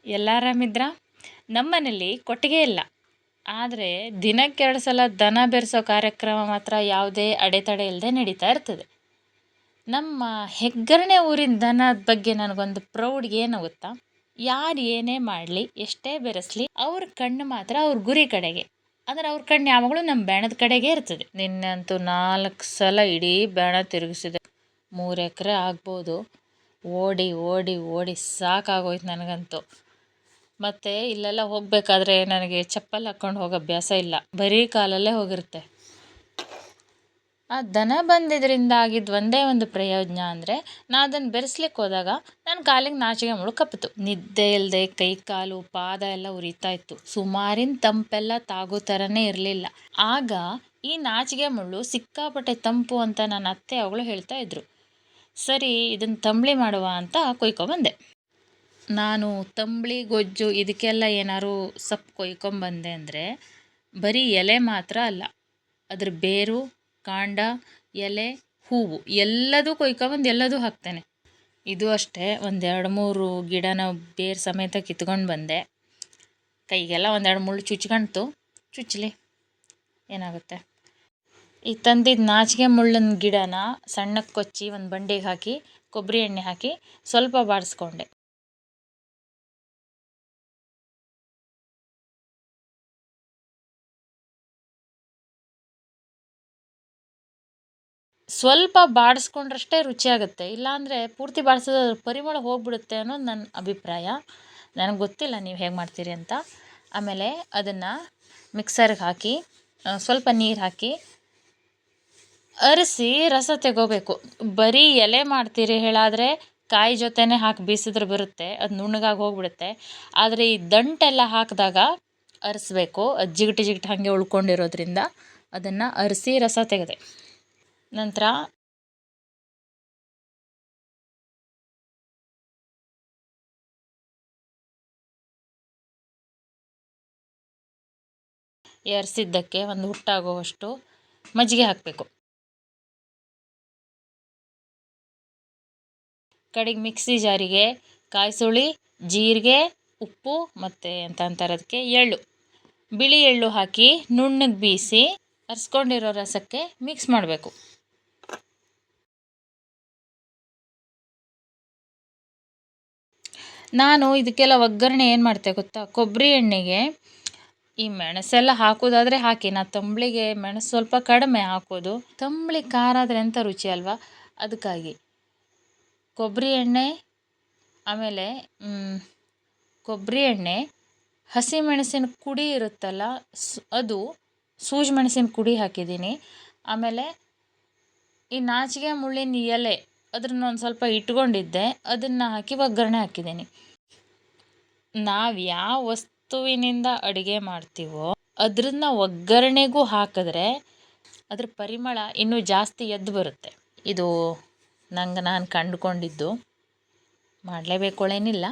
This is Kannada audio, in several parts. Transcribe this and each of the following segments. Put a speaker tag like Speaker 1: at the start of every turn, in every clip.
Speaker 1: ಎಲ್ಲ ಆರಾಮಿದ್ರ? ನಮ್ಮನೇಲಿ ಕೊಟ್ಟಿಗೆ ಇಲ್ಲ. ಆದರೆ ದಿನಕ್ಕೆ 2 ಸಲ ದನ ಬೆರೆಸೋ ಕಾರ್ಯಕ್ರಮ ಮಾತ್ರ ಯಾವುದೇ ಅಡೆತಡೆ ಇಲ್ಲದೆ ನಡೀತಾ ಇರ್ತದೆ. ನಮ್ಮ ಹೆಗ್ಗರಣೆ ಊರಿನ ದನದ ಬಗ್ಗೆ ನನಗೊಂದು ಪ್ರೌಡ್ ಏನು ಗೊತ್ತಾ? ಯಾರು ಏನೇ ಮಾಡಲಿ, ಎಷ್ಟೇ ಬೆರೆಸಲಿ, ಅವ್ರ ಕಣ್ಣು ಮಾತ್ರ ಅವ್ರ ಗುರಿ ಕಡೆಗೆ. ಅಂದರೆ ಅವ್ರ ಕಣ್ಣು ಯಾವಾಗಲೂ ನಮ್ಮ ಬೆಣದ ಕಡೆಗೆ ಇರ್ತದೆ. ನಿನ್ನೆಂತೂ 4 ಸಲ ಇಡೀ ಬೆಣ ತಿರುಗಿಸಿದೆ. 3 ಎಕರೆ ಆಗ್ಬೋದು. ಓಡಿ ಓಡಿ ಓಡಿ ಸಾಕಾಗೋಯ್ತು ನನಗಂತೂ. ಮತ್ತು ಇಲ್ಲೆಲ್ಲ ಹೋಗಬೇಕಾದ್ರೆ ನನಗೆ ಚಪ್ಪಲ್ ಹಾಕ್ಕೊಂಡು ಹೋಗೋ ಅಭ್ಯಾಸ ಇಲ್ಲ, ಬರೀ ಕಾಲಲ್ಲೇ ಹೋಗಿರುತ್ತೆ. ಆ ದನ ಬಂದಿದ್ದರಿಂದ ಆಗಿದ್ದು ಒಂದೇ ಒಂದು ಪ್ರಯೋಜನ ಅಂದರೆ, ನಾನು ಅದನ್ನು ಬೆರೆಸ್ಲಿಕ್ಕೆ ಹೋದಾಗ ನನ್ನ ಕಾಲಿಗೆ ನಾಚಿಕೆ ಮುಳು ಕಪ್ಪಿತು. ನಿದ್ದೆ ಇಲ್ಲದೆ ಕೈ ಕಾಲು ಪಾದ ಎಲ್ಲ ಉರಿತಾ ಇತ್ತು. ಸುಮಾರಿನ ತಂಪೆಲ್ಲ ತಾಗೋ ಥರನೇ ಇರಲಿಲ್ಲ. ಆಗ ಈ ನಾಚಿಕೆ ಮುಳ್ಳು ಸಿಕ್ಕಾಪಟ್ಟೆ ತಂಪು ಅಂತ ನನ್ನ ಅತ್ತೆ ಅವಳು ಹೇಳ್ತಾ ಇದ್ರು. ಸರಿ, ಇದನ್ನು ತಂಬಳಿ ಮಾಡುವ ಅಂತ ಕೊಯ್ಕೊಂಬಂದೆ. ನಾನು ತಂಬಳಿ ಗೊಜ್ಜು ಇದಕ್ಕೆಲ್ಲ ಏನಾದ್ರು ಸೊಪ್ಪು ಕೊಯ್ಕೊಂಬಂದೆ ಅಂದರೆ ಬರೀ ಎಲೆ ಮಾತ್ರ ಅಲ್ಲ, ಅದ್ರ ಬೇರು, ಕಾಂಡ, ಎಲೆ, ಹೂವು ಎಲ್ಲದೂ ಕೊಯ್ಕೊಂಬಂದು ಎಲ್ಲದೂ ಹಾಕ್ತೇನೆ. ಇದು ಅಷ್ಟೇ, 1-2-3 ಗಿಡನ ಬೇರು ಸಮೇತ ಕಿತ್ಕೊಂಡು ಬಂದೆ. ಕೈಗೆಲ್ಲ 1-2 ಮುಳ್ಳು ಚುಚ್ಕೊಂಡ್ತು, ಚುಚ್ಚಲಿ, ಏನಾಗುತ್ತೆ. ಈ ತಂದಿದ್ದ ನಾಚಿಕೆ ಮುಳ್ಳಿನ ಗಿಡನ ಸಣ್ಣಕ್ಕೆ ಕೊಚ್ಚಿ ಒಂದು ಬಂಡೆಗೆ ಹಾಕಿ ಕೊಬ್ಬರಿ ಎಣ್ಣೆ ಹಾಕಿ ಸ್ವಲ್ಪ ಬಾಡಿಸ್ಕೊಂಡೆ. ಸ್ವಲ್ಪ ಬಾಡಿಸ್ಕೊಂಡ್ರಷ್ಟೇ ರುಚಿಯಾಗುತ್ತೆ, ಇಲ್ಲಾಂದರೆ ಪೂರ್ತಿ ಬಾಡಿಸೋದ್ರ ಪರಿಮಳ ಹೋಗ್ಬಿಡುತ್ತೆ ಅನ್ನೋದು ನನ್ನ ಅಭಿಪ್ರಾಯ. ನನಗೆ ಗೊತ್ತಿಲ್ಲ ನೀವು ಹೇಗೆ ಮಾಡ್ತೀರಿ ಅಂತ. ಆಮೇಲೆ ಅದನ್ನು ಮಿಕ್ಸರ್ಗೆ ಹಾಕಿ ಸ್ವಲ್ಪ ನೀರು ಹಾಕಿ ಅರಸಿ ರಸ ತೆಗೋಬೇಕು. ಬರೀ ಎಲೆ ಮಾಡ್ತೀರಿ ಹೇಳಾದರೆ ಕಾಯಿ ಜೊತೆನೇ ಹಾಕಿ ಬೀಸಿದ್ರೆ ಬರುತ್ತೆ, ಅದು ನುಣ್ಣಗಾಗಿ ಹೋಗ್ಬಿಡುತ್ತೆ. ಆದರೆ ಈ ದಂಟೆಲ್ಲ ಹಾಕಿದಾಗ ಅರಿಸ್ಬೇಕು, ಅದು ಜಿಗಟು ಜಿಗಟು ಹಾಗೆ ಉಳ್ಕೊಂಡಿರೋದ್ರಿಂದ ಅದನ್ನು ಅರಸಿ ರಸ ತೆಗೆದೆ. ನಂತರ ಎರ್ಸಿದ್ದಕ್ಕೆ ಒಂದು ಹುಟ್ಟಾಗುವಷ್ಟು ಮಜ್ಜಿಗೆ ಹಾಕಬೇಕು. ಕಡೆಗೆ ಮಿಕ್ಸಿ ಜಾರಿಗೆ ಕಾಯಿಸುಳಿ, ಜೀರಿಗೆ, ಉಪ್ಪು ಮತ್ತು ಅಂತ ಅಂತಾರೆ ಅದಕ್ಕೆ ಎಳ್ಳು, ಬಿಳಿ ಎಳ್ಳು ಹಾಕಿ ನುಣ್ಣಗೆ ಬೀಸಿ ಅರ್ಸ್ಕೊಂಡಿರೋ ರಸಕ್ಕೆ ಮಿಕ್ಸ್ ಮಾಡಬೇಕು. ನಾನು ಇದಕ್ಕೆಲ್ಲ ಒಗ್ಗರಣೆ ಏನು ಮಾಡ್ತೆ ಗೊತ್ತಾ? ಕೊಬ್ಬರಿ ಎಣ್ಣೆಗೆ ಈ ಮೆಣಸೆಲ್ಲ ಹಾಕೋದಾದರೆ ಹಾಕಿ, ನಾ ತಂಬಳಿಗೆ ಮೆಣಸು ಸ್ವಲ್ಪ ಕಡಿಮೆ ಹಾಕೋದು. ತಂಬಳಿ ಖಾರ ಆದರೆ ಎಂಥ ರುಚಿ ಅಲ್ವಾ? ಅದಕ್ಕಾಗಿ ಕೊಬ್ಬರಿ ಎಣ್ಣೆ, ಆಮೇಲೆ ಕೊಬ್ಬರಿ ಎಣ್ಣೆ, ಹಸಿಮೆಣಸಿನ ಪುಡಿ ಇರುತ್ತಲ್ಲ ಅದು, ಸೂಜಿ ಮೆಣಸಿನ ಪುಡಿ ಹಾಕಿದ್ದೀನಿ. ಆಮೇಲೆ ಈ ನಾಚಿಕೆ ಮುಳ್ಳಿನ ಎಲೆ ಅದನ್ನು ಒಂದು ಸ್ವಲ್ಪ ಇಟ್ಕೊಂಡಿದ್ದೆ, ಅದನ್ನು ಹಾಕಿ ಒಗ್ಗರಣೆ ಹಾಕಿದ್ದೀನಿ. ನಾವು ಯಾವ ವಸ್ತುವಿನಿಂದ ಅಡುಗೆ ಮಾಡ್ತೀವೋ ಅದನ್ನ ಒಗ್ಗರಣೆಗೂ ಹಾಕಿದ್ರೆ ಅದ್ರ ಪರಿಮಳ ಇನ್ನೂ ಜಾಸ್ತಿ ಎದ್ದು ಬರುತ್ತೆ. ಇದು ನಾನು ಕಂಡುಕೊಂಡಿದ್ದು. ಮಾಡಲೇಬೇಕೇನಿಲ್ಲ,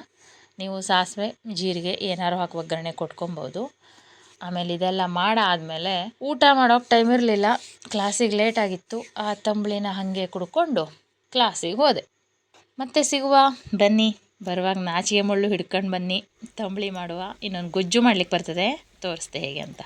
Speaker 1: ನೀವು ಸಾಸಿವೆ ಜೀರಿಗೆ ಏನಾರು ಹಾಕಿ ಒಗ್ಗರಣೆ ಕೊಟ್ಕೊಬೋದು. ಆಮೇಲೆ ಇದೆಲ್ಲ ಮಾಡಾದಮೇಲೆ ಊಟ ಮಾಡೋಕ್ಕೆ ಟೈಮ್ ಇರಲಿಲ್ಲ, ಕ್ಲಾಸಿಗೆ ಲೇಟಾಗಿತ್ತು. ಆ ತಂಬಳಿನ ಹಾಗೆ ಕುಡ್ಕೊಂಡು ಕ್ಲಾಸಿಗೆ ಹೋದೆ. ಮತ್ತೆ ಸಿಗುವ, ಬನ್ನಿ, ಬರುವಾಗ ನಾಚಿಕೆ ಮುಳ್ಳು ಹಿಡ್ಕೊಂಡು ಬನ್ನಿ, ತಂಬಳಿ ಮಾಡುವ. ಇನ್ನೊಂದು ಗೊಜ್ಜು ಮಾಡ್ಲಿಕ್ಕೆ ಬರ್ತದೆ, ತೋರಿಸ್ದೆ ಹೇಗೆ ಅಂತ.